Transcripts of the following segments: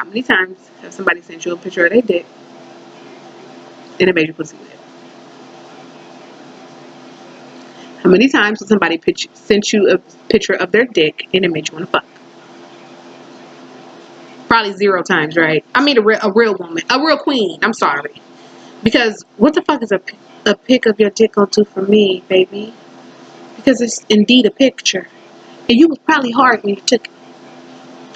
How many times have somebody sent you a picture of their dick and it made you pussy wet? How many times has somebody sent you a picture of their dick and it made you want to fuck? Probably 0 times, right? I mean, a real woman, a real queen. I'm sorry. Because what the fuck is a pic of your dick gonna do for me, baby? Because it's indeed a picture. And you was probably hard when you took it.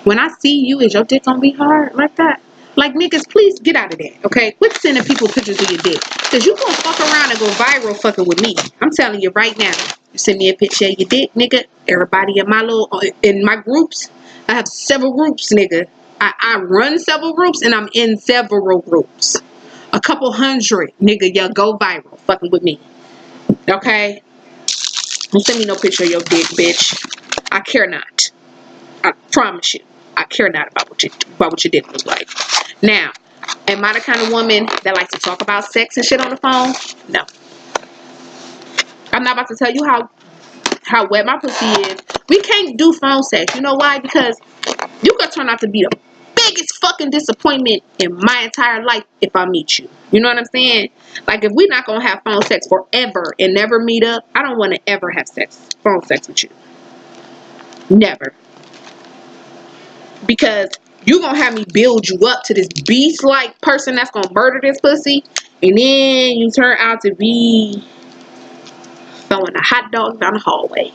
When I see you, is your dick gonna be hard like that? Like, niggas, please get out of that, okay? Quit sending people pictures of your dick. Because you gonna fuck around and go viral fucking with me. I'm telling you right now. You send me a picture of your dick, nigga. Everybody in my groups, I have several groups, nigga. I run several groups and I'm in several groups. A couple hundred, nigga, y'all go viral fucking with me. Okay? Don't send me no picture of your dick, bitch. I care not. I promise you. I care not about what your dick looks like. Now, am I the kind of woman that likes to talk about sex and shit on the phone? No. I'm not about to tell you how wet my pussy is. We can't do phone sex. You know why? Because you could turn out to be the biggest fucking disappointment in my entire life if I meet you. You know what I'm saying? Like, if we're not gonna have phone sex forever and never meet up, I don't want to ever have phone sex with you. Never. Because you gonna have me build you up to this beast-like person that's gonna murder this pussy, and then you turn out to be throwing a hot dog down the hallway.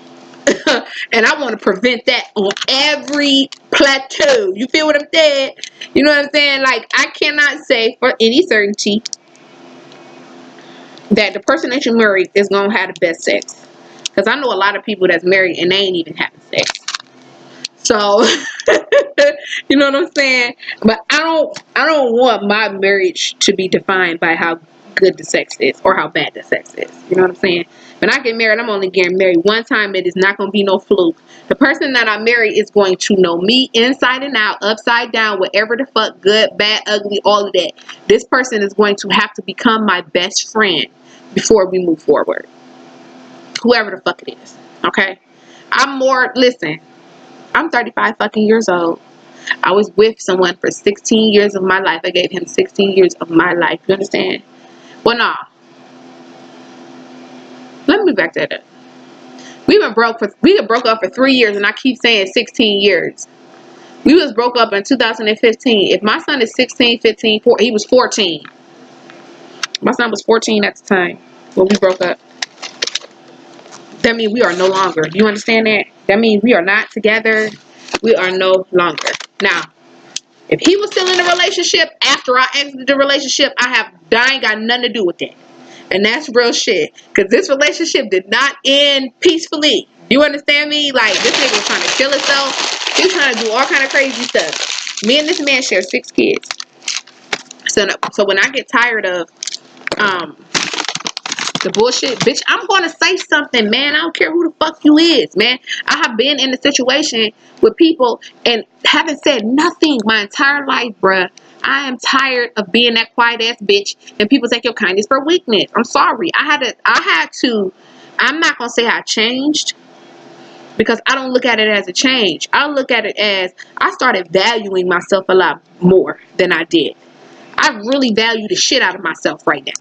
And I want to prevent that on every plateau. You feel what I'm saying? You know what I'm saying? Like, I cannot say for any certainty that the person that you marry is going to have the best sex. Because I know a lot of people that's married and they ain't even having sex. So, you know what I'm saying? But I don't want my marriage to be defined by how good the sex is or how bad the sex is. You know what I'm saying? When I get married, I'm only getting married one time. It is not going to be no fluke. The person that I marry is going to know me inside and out, upside down, whatever the fuck, good, bad, ugly, all of that. This person is going to have to become my best friend before we move forward. Whoever the fuck it is. Okay? Listen, I'm 35 fucking years old. I was with someone for 16 years of my life. I gave him 16 years of my life. You understand? Well, nah. Let me back that up. We broke up for 3 years, and I keep saying 16 years. We was broke up in 2015. If my son is 16, 15, he was 14. My son was 14 at the time when we broke up. That means we are no longer. Do you understand that? That means we are not together. We are no longer. Now, if he was still in a relationship after I exited the relationship, I ain't got nothing to do with that. And that's real shit. Because this relationship did not end peacefully. Do you understand me? Like, this nigga was trying to kill himself. He was trying to do all kind of crazy stuff. Me and this man share 6 kids. So when I get tired of the bullshit, bitch, I'm going to say something, man. I don't care who the fuck you is, man. I have been in a situation with people and haven't said nothing my entire life, bruh. I am tired of being that quiet ass bitch and people take your kindness for weakness. I'm sorry. I had to, I'm not going to say I changed because I don't look at it as a change. I look at it as I started valuing myself a lot more than I did. I really value the shit out of myself right now.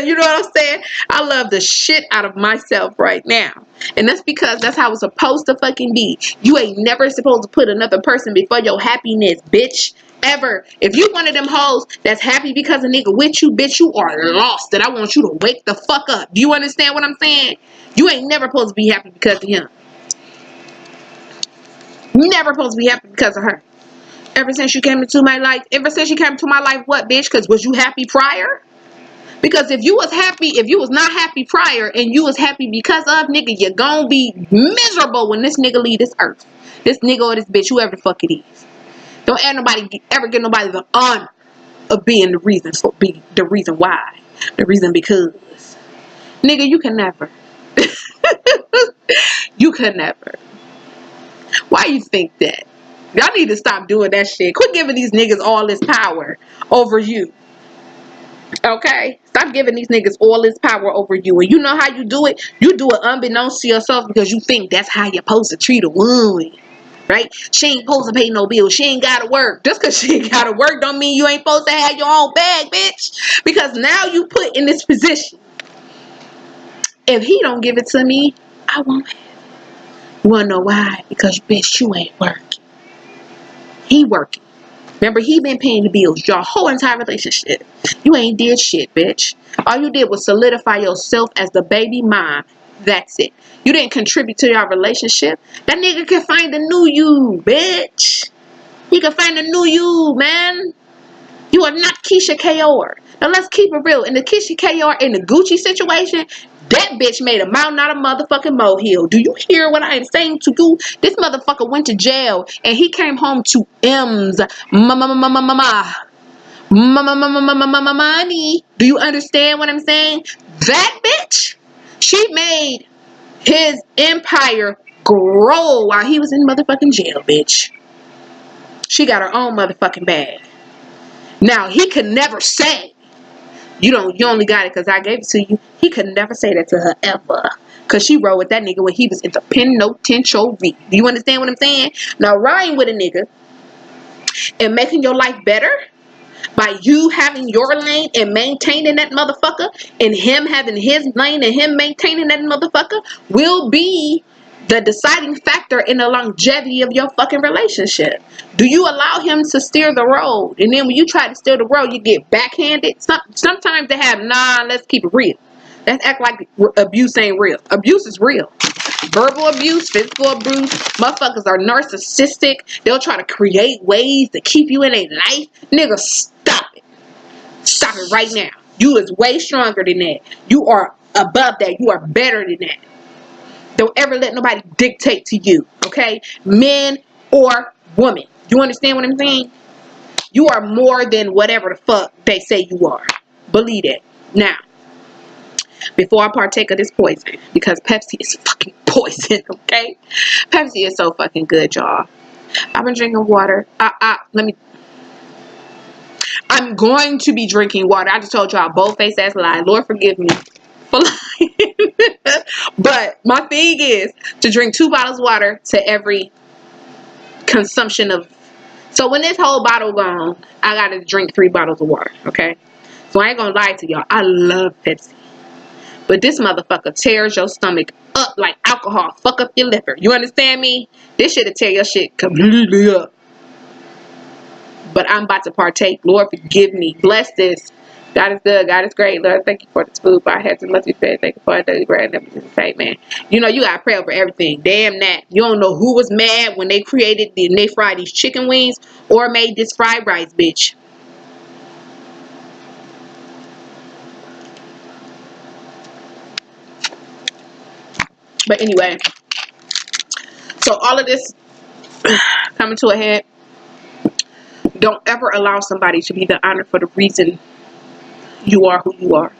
You know what I'm saying? I love the shit out of myself right now. And that's because that's how it's supposed to fucking be. You ain't never supposed to put another person before your happiness, bitch. Ever. If you one of them hoes that's happy because a nigga with you, bitch, you are lost. And I want you to wake the fuck up. Do you understand what I'm saying? You ain't never supposed to be happy because of him. Never supposed to be happy because of her. Ever since you came into my life, what, bitch? Because was you happy prior? Because if you was not happy prior and you was happy because of, nigga, you're gonna be miserable when this nigga leave this earth. This nigga or this bitch, whoever the fuck it is. Don't ever give nobody the honor of being the reason why. The reason because. Nigga, you can never. You can never. Why you think that? Y'all need to stop doing that shit. Quit giving these niggas all this power over you. Okay? Stop giving these niggas all this power over you. And you know how you do it? You do it unbeknownst to yourself because you think that's how you're supposed to treat a woman. right? She ain't supposed to pay no bills. She ain't gotta work. Just because she ain't gotta work don't mean you ain't supposed to have your own bag, bitch. Because now you put in this position. If he don't give it to me, I won't have it. You wanna know why? Because, bitch, you ain't working. He working. Remember, he been paying the bills your whole entire relationship. You ain't did shit, bitch. All you did was solidify yourself as the baby mom. That's it. You didn't contribute to your relationship. That nigga can find a new you, bitch. He can find a new you, man. You are not Keisha Kaur. Now let's keep it real. In the Keisha Kaur, in the Gucci situation, that bitch made a mountain out of motherfucking molehill. Do you hear what I am saying to you? This motherfucker went to jail and he came home to M's money. Do you understand what I'm saying? That bitch, she made his empire grow while he was in motherfucking jail, bitch. She got her own motherfucking bag. Now, he could never say, you only got it because I gave it to you. He could never say that to her ever. Because she rode with that nigga when he was in the penitentiary. Do you understand what I'm saying? Now, riding with a nigga and making your life better by you having your lane and maintaining that motherfucker, and him having his lane and him maintaining that motherfucker, will be the deciding factor in the longevity of your fucking relationship. Do you allow him to steer the road? And then when you try to steer the road, you get backhanded. Sometimes they have, let's keep it real. Let's act like abuse ain't real. Abuse is real. Verbal abuse, physical abuse. Motherfuckers are narcissistic. They'll try to create ways to keep you in a life. Nigga, stop it. Stop it right now. You is way stronger than that. You are above that. You are better than that. Don't ever let nobody dictate to you, okay? Men or women. You understand what I'm saying? You are more than whatever the fuck they say you are. Believe that. Now, before I partake of this poison, because Pepsi is fucking poison, okay? Pepsi is so fucking good, y'all. I've been drinking water. I'm going to be drinking water. I just told y'all bold face ass lie. Lord forgive me for lying. But my thing is to drink 2 bottles of water to every consumption of. So when this whole bottle gone, I gotta drink 3 bottles of water, okay? So I ain't gonna lie to y'all. I love Pepsi. But this motherfucker tears your stomach up like alcohol. Fuck up your liver. You understand me? This shit'll tear your shit completely up. But I'm about to partake. Lord, forgive me. Bless this. God is good. God is great. Lord, thank you for this food. I had too much to say. Thank you for the daily bread. Never to say, man. You know, you got to pray over everything. Damn that. You don't know who was mad when they they fried these chicken wings or made this fried rice, bitch. But anyway, so all of this coming to a head. Don't ever allow somebody to be the honor for the reason you are who you are,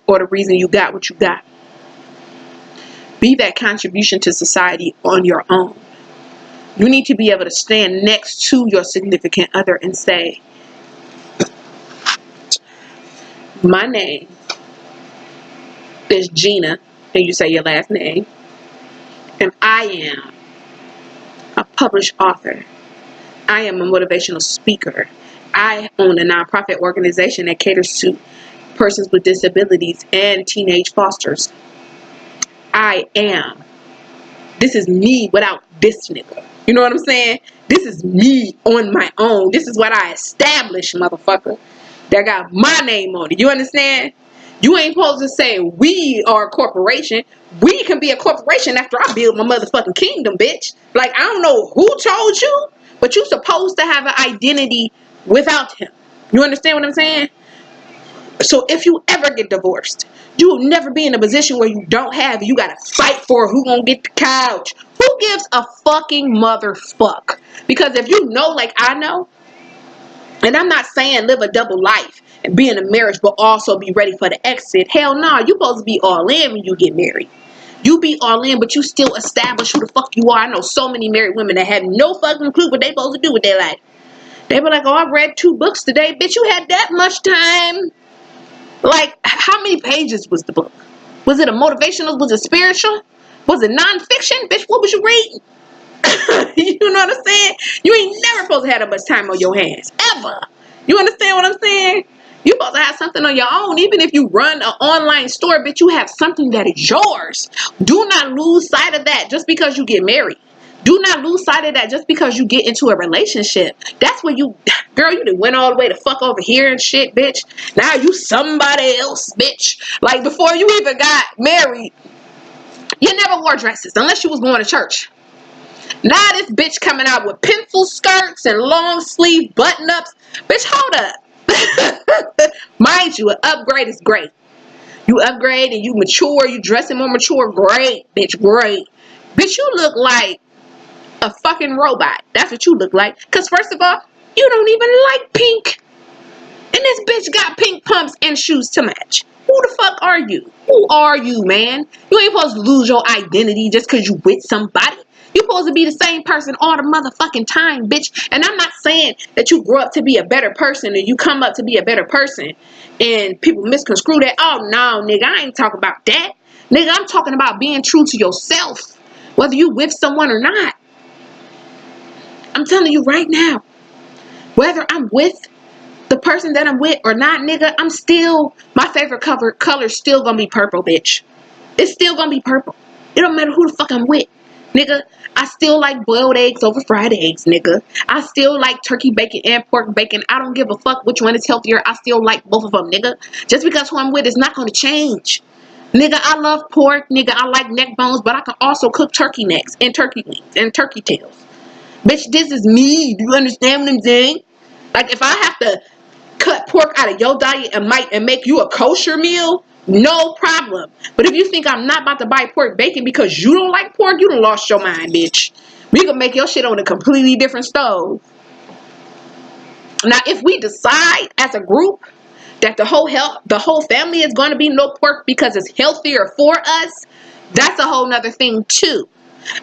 or the reason you got what you got. Be that contribution to society on your own. You need to be able to stand next to your significant other and say, my name is Gina, and you say your last name, and I am a published author. I am a motivational speaker. I own a nonprofit organization that caters to persons with disabilities and teenage fosters. I am. This is me without this nigga. You know what I'm saying? This is me on my own. This is what I established, motherfucker. That got my name on it. You understand? You ain't supposed to say we are a corporation. We can be a corporation after I build my motherfucking kingdom, bitch. Like, I don't know who told you, but you supposed to have an identity without him. You understand what I'm saying? So if you ever get divorced, you will never be in a position where you don't have it. You gotta fight for who gonna get the couch. Who gives a fucking motherfuck? Because if you know like I know, and I'm not saying live a double life and be in a marriage but also be ready for the exit. Hell no, you supposed to be all in when you get married. You be all in, but you still establish who the fuck you are. I know so many married women that have no fucking clue what they supposed to do with their life. They be like, oh, I read 2 books today. Bitch, you had that much time? Like, how many pages was the book? Was it a motivational? Was it spiritual? Was it nonfiction? Bitch, what was you reading? You know what I'm saying? You ain't never supposed to have that much time on your hands. Ever. You understand what I'm saying? You supposed to have something on your own. Even if you run an online store, bitch, you have something that is yours. Do not lose sight of that just because you get married. Do not lose sight of that just because you get into a relationship. That's when you, girl, you done went all the way to fuck over here and shit, bitch. Now you somebody else, bitch. Like before you even got married, you never wore dresses unless you was going to church. Now this bitch coming out with pencil skirts and long sleeve button ups. Bitch, hold up. Mind you, an upgrade is great. You upgrade and you mature, you dressing more mature, great, bitch, great. Bitch, you look like a fucking robot. That's what you look like. Because first of all, you don't even like pink. And this bitch got pink pumps and shoes to match. Who the fuck are you? Who are you, man? You ain't supposed to lose your identity just because you with somebody. You supposed to be the same person all the motherfucking time, bitch. And I'm not saying that you grow up to be a better person and you come up to be a better person and people misconstrue that. Oh, no, nigga, I ain't talking about that. Nigga, I'm talking about being true to yourself, whether you with someone or not. I'm telling you right now, whether I'm with the person that I'm with or not, nigga, I'm still, my favorite color still gonna be purple, bitch. It's still gonna be purple. It don't matter who the fuck I'm with, nigga. I still like boiled eggs over fried eggs, nigga. I still like turkey bacon and pork bacon. I don't give a fuck which one is healthier. I still like both of them, nigga. Just because who I'm with is not gonna change. Nigga, I love pork, nigga. I like neck bones, but I can also cook turkey necks and turkey wings and turkey tails. Bitch, this is me. Do you understand what I'm saying? Like, if I have to cut pork out of your diet and make you a kosher meal, no problem. But if you think I'm not about to buy pork bacon because you don't like pork, you done lost your mind, bitch. We can make your shit on a completely different stove. Now, if we decide as a group that the whole family is going to be no pork because it's healthier for us, that's a whole nother thing too.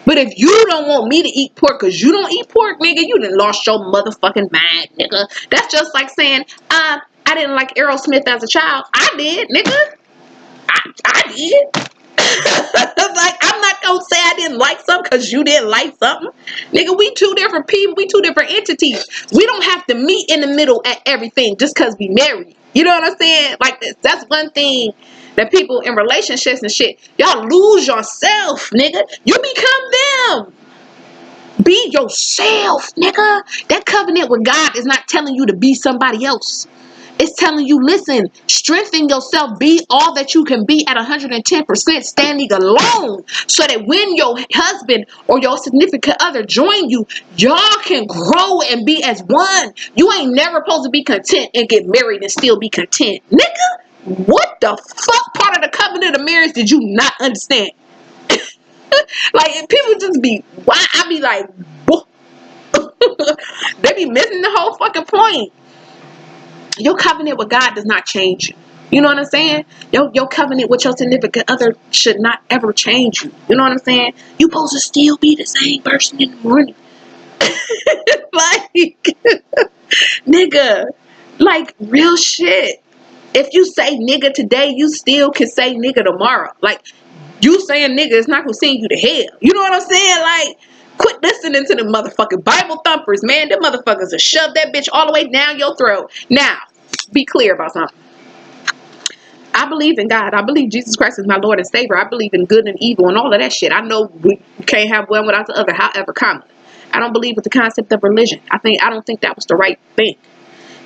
But if you don't want me to eat pork because you don't eat pork, nigga, you done lost your motherfucking mind, nigga. That's just like saying, I didn't like Aerosmith as a child. I did, nigga. I did. Like, I'm not gonna say I didn't like something because you didn't like something. Nigga, we two different people. We two different entities. We don't have to meet in the middle at everything just because we married. You know what I'm saying? Like, that's one thing that people in relationships and shit, y'all lose yourself, nigga. You become them. Be yourself, nigga. That covenant with God is not telling you to be somebody else. It's telling you, listen, strengthen yourself. Be all that you can be at 110% standing alone. So that when your husband or your significant other join you, y'all can grow and be as one. You ain't never supposed to be content and get married and still be content. Nigga, what the fuck part of the covenant of marriage did you not understand? Like, if people just be, why? I be like, they be missing the whole fucking point. Your covenant with God does not change you. You know what I'm saying? Your covenant with your significant other should not ever change you. You know what I'm saying? You supposed to still be the same person in the morning. Like, nigga, like, real shit. If you say nigga today, you still can say nigga tomorrow. Like, you saying nigga is not gonna send you to hell. You know what I'm saying? Like, quit listening to the motherfucking Bible thumpers, man. Them motherfuckers will shove that bitch all the way down your throat. Now, be clear about something. I believe in God. I believe Jesus Christ is my Lord and Savior. I believe in good and evil and all of that shit. I know we can't have one without the other, however, comma. I don't believe with the concept of religion. I don't think that was the right thing.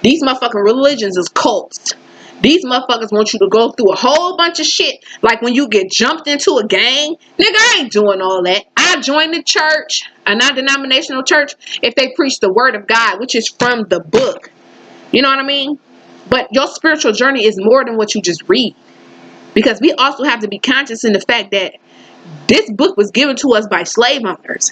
These motherfucking religions is cults. These motherfuckers want you to go through a whole bunch of shit. Like when you get jumped into a gang. Nigga, I ain't doing all that. I joined the church, a non-denominational church, if they preach the word of God, which is from the book. You know what I mean? But your spiritual journey is more than what you just read. Because we also have to be conscious in the fact that this book was given to us by slave owners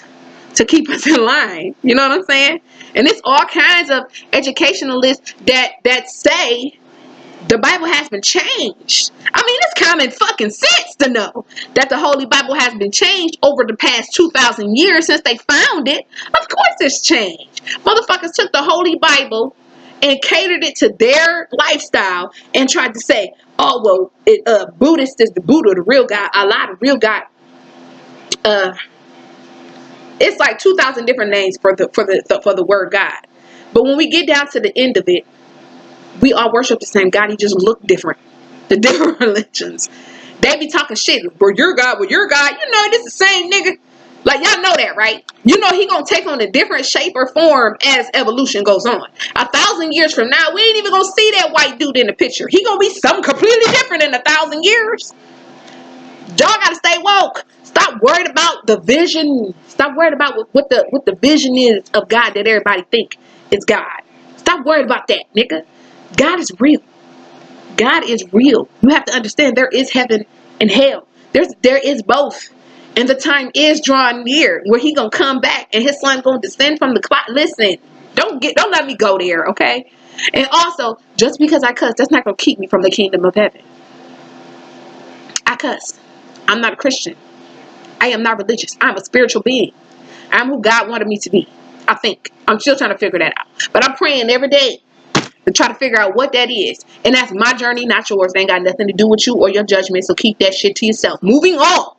to keep us in line. You know what I'm saying? And it's all kinds of educationalists that say the Bible has been changed. I mean, it's common fucking sense to know that the Holy Bible has been changed over the past 2,000 years since they found it. Of course it's changed. Motherfuckers took the Holy Bible and catered it to their lifestyle and tried to say, oh, well, Buddhist is the Buddha, the real God. Allah, the real God, It's like 2,000 different names for the word God. But when we get down to the end of it, we all worship the same God. He just look different. The different religions. They be talking shit. Well, your God, well, your God. You know, this the same nigga. Like, y'all know that, right? You know he gonna take on a different shape or form as evolution goes on. 1,000 years from now, we ain't even gonna see that white dude in the picture. He gonna be something completely different in 1,000 years. Y'all gotta stay woke. Stop worried about the vision. Stop worried about what the vision is of God that everybody think is God. Stop worried about that, nigga. God is real. God is real. You have to understand there is heaven and hell. There is both. And the time is drawing near where he gonna come back and his son gonna descend from the cloud. Listen, don't let me go there, okay? And also, just because I cuss, that's not gonna keep me from the kingdom of heaven. I cuss. I'm not a Christian. I am not religious. I'm a spiritual being. I'm who God wanted me to be. I think. I'm still trying to figure that out. But I'm praying every day to try to figure out what that is. And that's my journey, not yours. It ain't got nothing to do with you or your judgment. So keep that shit to yourself. Moving on.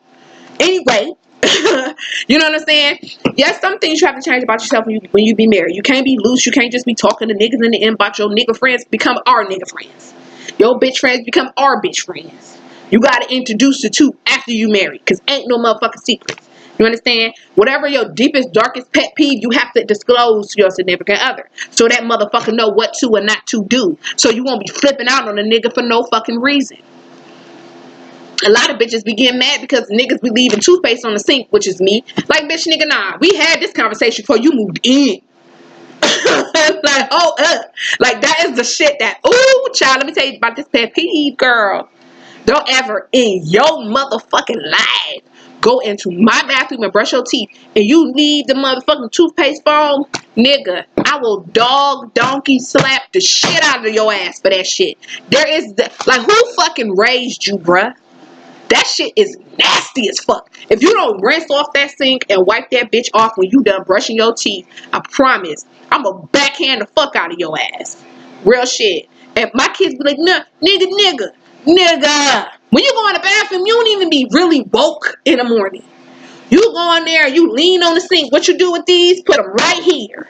Anyway, you know what I'm saying? Yes, some things you have to change about yourself when you be married. You can't be loose. You can't just be talking to niggas in the inbox. Your nigga friends become our nigga friends. Your bitch friends become our bitch friends. You got to introduce the two after you marry. Because ain't no motherfucking secrets. You understand? Whatever your deepest, darkest pet peeve, you have to disclose to your significant other. So that motherfucker know what to and not to do. So you won't be flipping out on a nigga for no fucking reason. A lot of bitches be getting mad because niggas be leaving toothpaste on the sink, which is me. Like, bitch, nigga, nah. We had this conversation before you moved in. Like, like, that is the shit that, ooh, child, let me tell you about this pet peeve, girl. Don't ever in your motherfucking life go into my bathroom and brush your teeth and you leave the motherfucking toothpaste foam, nigga. I will dog, donkey, slap the shit out of your ass for that shit. There is, like, who fucking raised you, bruh? That shit is nasty as fuck. If you don't rinse off that sink and wipe that bitch off when you done brushing your teeth, I promise, I'm gonna backhand the fuck out of your ass. Real shit. And my kids be like, nah, nigga. When you go in the bathroom, you don't even be really woke in the morning. You go in there, you lean on the sink. What you do with these? Put them right here.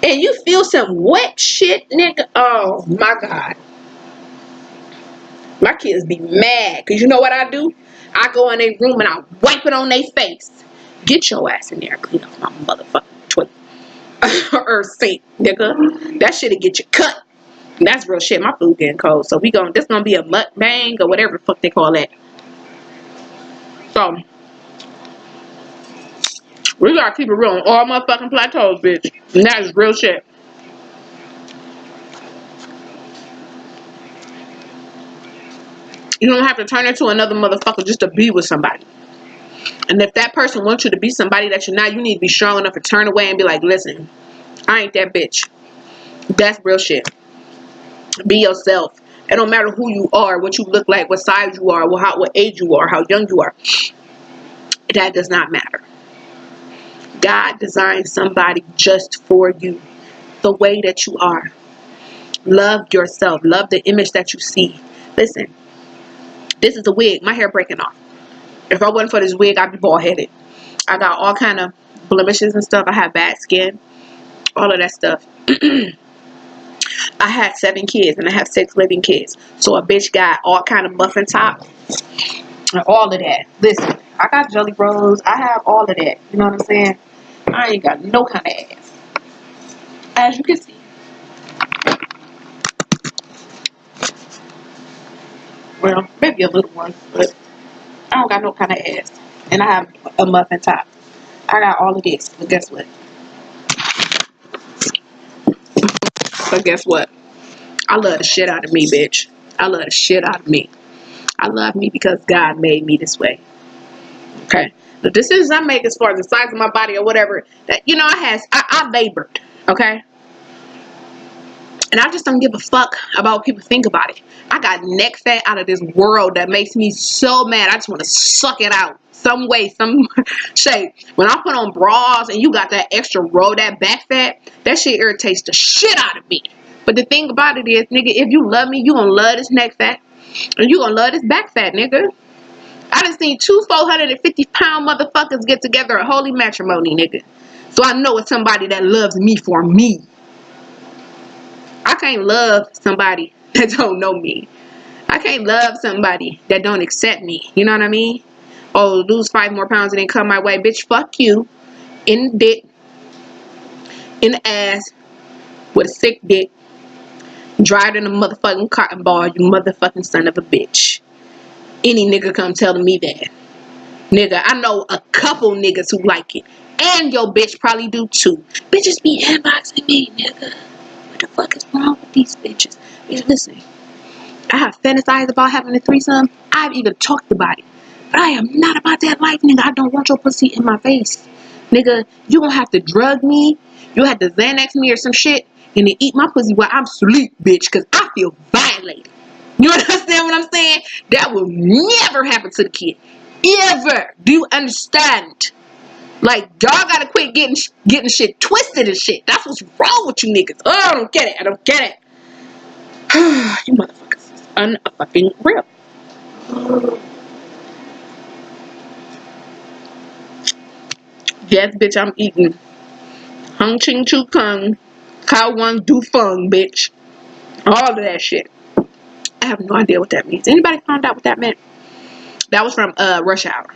And you feel some wet shit, nigga. Oh, my God. My kids be mad because you know what I do? I go in their room and I wipe it on their face. Get your ass in there and clean up my motherfucking toilet or sink, nigga. That shit'll get you cut. And that's real shit. My food getting cold, so this gonna be a mukbang or whatever the fuck they call that. So we gotta keep it real on all motherfucking plateaus, bitch. And that is real shit. You don't have to turn into another motherfucker just to be with somebody. And if that person wants you to be somebody that you're not, you need to be strong enough to turn away and be like, listen, I ain't that bitch. That's real shit. Be yourself. It don't matter who you are, what you look like, what size you are, what age you are, how young you are. That does not matter. God designed somebody just for you. The way that you are. Love yourself. Love the image that you see. Listen. This is a wig. My hair breaking off. If I wasn't for this wig, I'd be bald-headed. I got all kind of blemishes and stuff. I have bad skin. All of that stuff. I had 7 kids and I have 6 living kids. So a bitch got all kind of muffin top. And all of that. Listen, I got jelly rolls. I have all of that. You know what I'm saying? I ain't got no kind of ass. As you can see. Well, maybe a little one, but I don't got no kind of ass. And I have a muffin top. I got all of this, but guess what? But guess what? I love the shit out of me, bitch. I love the shit out of me. I love me because God made me this way. Okay? The decisions I make as far as the size of my body or whatever, that, you know, I labored. Okay? And I just don't give a fuck about what people think about it. I got neck fat out of this world that makes me so mad. I just want to suck it out. Some way, some shape. When I put on bras and you got that extra roll, that back fat, that shit irritates the shit out of me. But the thing about it is, nigga, if you love me, you gonna love this neck fat. And you gonna love this back fat, nigga. I done seen two 450-pound motherfuckers get together a holy matrimony, nigga. So I know it's somebody that loves me for me. I can't love somebody that don't know me. I can't love somebody that don't accept me. You know what I mean? Oh, lose 5 more pounds and then come my way. Bitch, fuck you. In the dick. In the ass. With a sick dick. Dried in a motherfucking cotton ball. You motherfucking son of a bitch. Any nigga come telling me that. Nigga, I know a couple niggas who like it. And your bitch probably do too. Bitches be inboxing me, nigga. What the fuck is wrong with these bitches? Bitch, listen. I have fantasized about having a threesome. I've even talked about it. But I am not about that life, nigga. I don't want your pussy in my face. Nigga, you gonna have to drug me. You have to Xanax me or some shit. And then eat my pussy while I'm asleep, bitch. Because I feel violated. You understand what I'm saying? That will never happen to the kid. Ever. Do you understand? Like, y'all gotta quit getting shit twisted and shit. That's what's wrong with you niggas. Oh, I don't get it. I don't get it. You motherfuckers is unfucking real. Yes, bitch, I'm eating Hung Ching Chu Kung, Kao Wang Du Fung, bitch. All of that shit. I have no idea what that means. Anybody found out what that meant? That was from Rush Hour.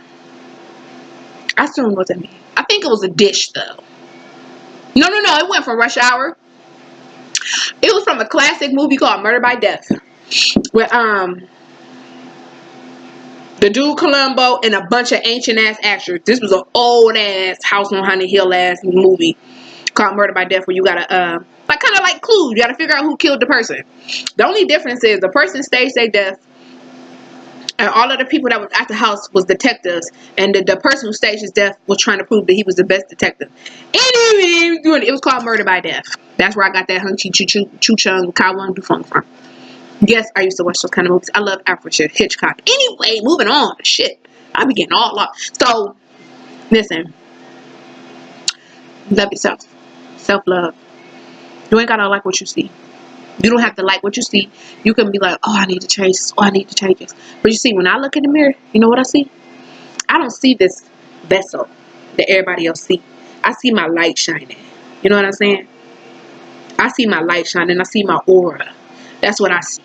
I still don't know what that means. I think it was a dish though. No, it went from Rush Hour. It was from a classic movie called Murder by Death. Where the dude Columbo and a bunch of ancient ass actors. This was an old ass House on Haunted Hill ass movie called Murder by Death, where you gotta like kind of like Clue. You gotta figure out who killed the person. The only difference is the person staged their death, and all of the people that was at the house was detectives, and the person who staged his death was trying to prove that he was the best detective. Anyway, it was called Murder by Death. That's where I got that Hung Chi Chu Chung Kao Wang Du Fung from. Yes, I used to watch those kind of movies. I love Alfred Hitchcock. Anyway, moving on. Shit, I be getting all lost. So, listen. Love yourself. Self-love. You ain't gotta like what you see. You don't have to like what you see. You can be like, oh, I need to change this. Oh, I need to change this. But you see, when I look in the mirror, you know what I see? I don't see this vessel that everybody else see. I see my light shining. You know what I'm saying? I see my light shining. I see my aura. That's what I see.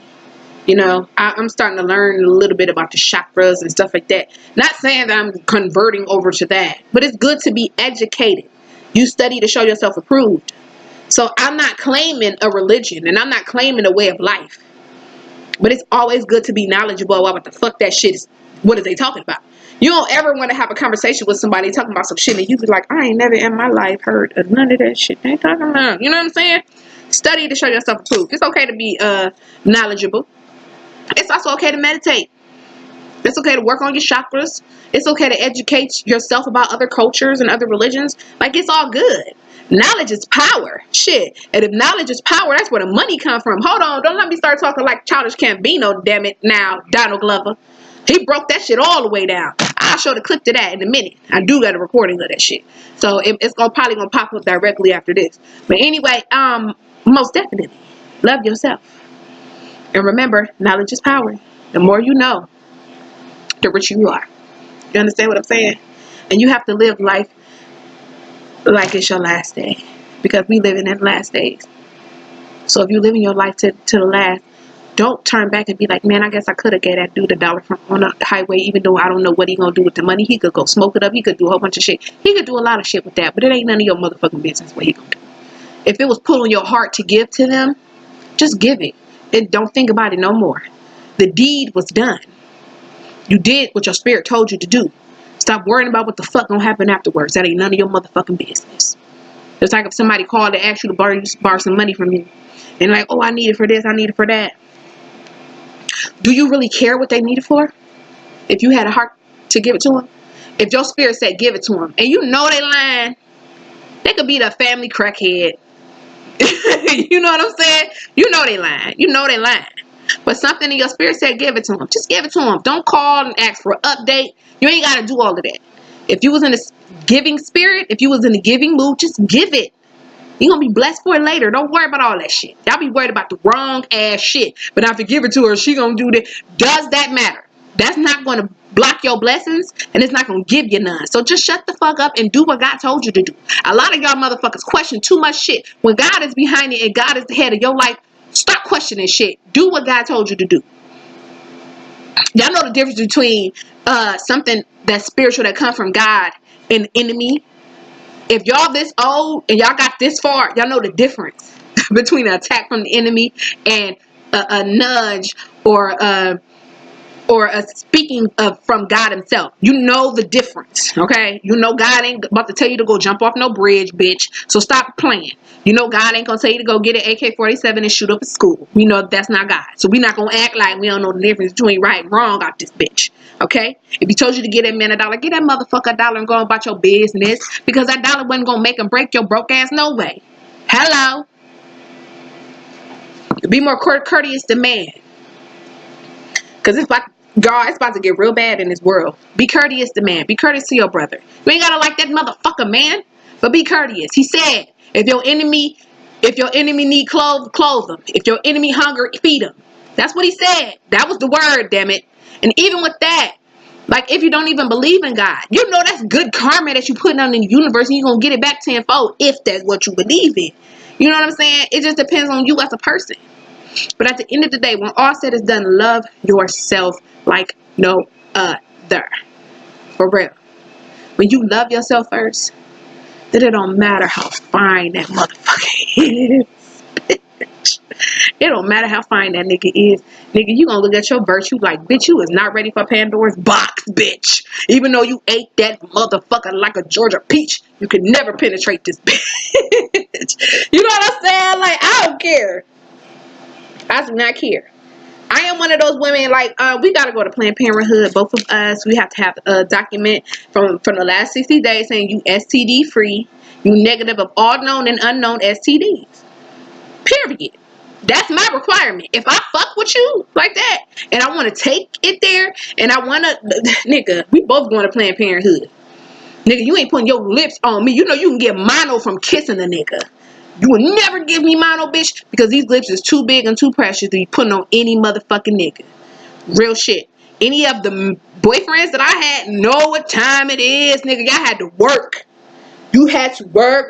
You know, I'm starting to learn a little bit about the chakras and stuff like that. Not saying that I'm converting over to that, but it's good to be educated. You study to show yourself approved. So I'm not claiming a religion and I'm not claiming a way of life. But it's always good to be knowledgeable about what the fuck that shit is. What are they talking about? You don't ever want to have a conversation with somebody talking about some shit and you be like, I ain't never in my life heard of none of that shit they talking about. You know what I'm saying? Study to show yourself approved. It's okay to be knowledgeable. It's also okay to meditate. It's okay to work on your chakras. It's okay to educate yourself about other cultures and other religions. Like, it's all good. Knowledge is power. Shit. And if knowledge is power, that's where the money come from. Hold on. Don't let me start talking like Childish Gambino, damn it. Now, Donald Glover. He broke that shit all the way down. I'll show the clip to that in a minute. I do got a recording of that shit. So, it's probably going to pop up directly after this. But anyway, most definitely, love yourself. And remember, knowledge is power. The more you know, the richer you are. You understand what I'm saying? And you have to live life like it's your last day. Because we live in the last days. So if you're living your life to the last, don't turn back and be like, man, I guess I could have gave that dude $1 from on the highway, even though I don't know what he's going to do with the money. He could go smoke it up. He could do a whole bunch of shit. He could do a lot of shit with that. But it ain't none of your motherfucking business what he going to do. If it was put on your heart to give to them, just give it. And don't think about it no more. The deed was done. You did what your spirit told you to do. Stop worrying about what the fuck gonna happen afterwards. That ain't none of your motherfucking business. It's like if somebody called to ask you to borrow some money from you. And like, oh, I need it for this, I need it for that. Do you really care what they need it for? If you had a heart to give it to them? If your spirit said give it to them, and you know they lying, they could be the family crackhead. You know what I'm saying? You know they lying. You know they lying. But something in your spirit said give it to them. Just give it to them. Don't call and ask for an update. You ain't got to do all of that. If you was in a giving spirit, if you was in a giving mood, just give it. You're going to be blessed for it later. Don't worry about all that shit. Y'all be worried about the wrong ass shit. But if I give it to her, she going to do that. Does that matter? That's not going to block your blessings, and it's not gonna give you none. So just shut the fuck up and do what God told you to do. A lot of y'all motherfuckers question too much shit. When God is behind it and God is the head of your life, stop questioning shit. Do what God told you to do. Y'all know the difference between something that's spiritual that comes from God and enemy. If y'all this old and y'all got this far, y'all know the difference between an attack from the enemy and a nudge or a speaking of from God himself. You know the difference, okay? You know God ain't about to tell you to go jump off no bridge, bitch. So stop playing. You know God ain't gonna tell you to go get an AK-47 and shoot up a school. We know that's not God. So we not gonna act like we don't know the difference between right and wrong out this bitch, okay? If he told you to get that man $1, get that motherfucker $1 and go about your business, because that dollar wasn't gonna make and break your broke ass no way. Hello? Be more courteous to man. Because it's about to get real bad in this world. Be courteous to man. Be courteous to your brother. You ain't gotta like that motherfucker, man. But be courteous. He said, if your enemy need clothes, clothe them. If your enemy hunger, feed them. That's what he said. That was the word, damn it. And even with that, like if you don't even believe in God, you know that's good karma that you putting out in the universe, and you're gonna get it back tenfold if that's what you believe in. You know what I'm saying? It just depends on you as a person. But at the end of the day, when all said is done, love yourself like no other. For real. When you love yourself first, then it don't matter how fine that motherfucker is. It don't matter how fine that nigga is. Nigga, you gonna look at your virtue like, bitch, you is not ready for Pandora's box, bitch. Even though you ate that motherfucker like a Georgia peach, you could never penetrate this bitch. You know what I'm saying? Like, I don't care. I do not care. I am one of those women, like, we got to go to Planned Parenthood. Both of us, we have to have a document from the last 60 days saying you STD free. You negative of all known and unknown STDs. Period. That's my requirement. If I fuck with you like that, and I want to take it there, and I want to, nigga, we both going to Planned Parenthood. Nigga, you ain't putting your lips on me. You know you can get mono from kissing a nigga. You will never give me mono, bitch, because these lips is too big and too precious to be putting on any motherfucking nigga. Real shit. Any of the boyfriends that I had know what time it is, nigga. Y'all had to work. You had to work.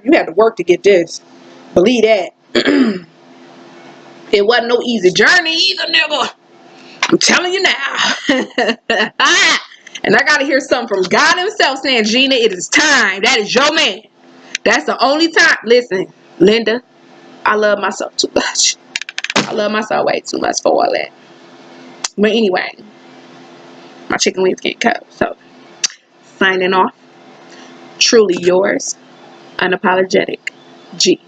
You had to work to get this. Believe that. It wasn't no easy journey either, nigga. I'm telling you now. And I gotta hear something from God himself saying, Gina, it is time. That is your man. That's the only time. Listen, Linda, I love myself too much. I love myself way too much for all that. But anyway, my chicken wings getting cold. So, signing off. Truly yours, unapologetic G.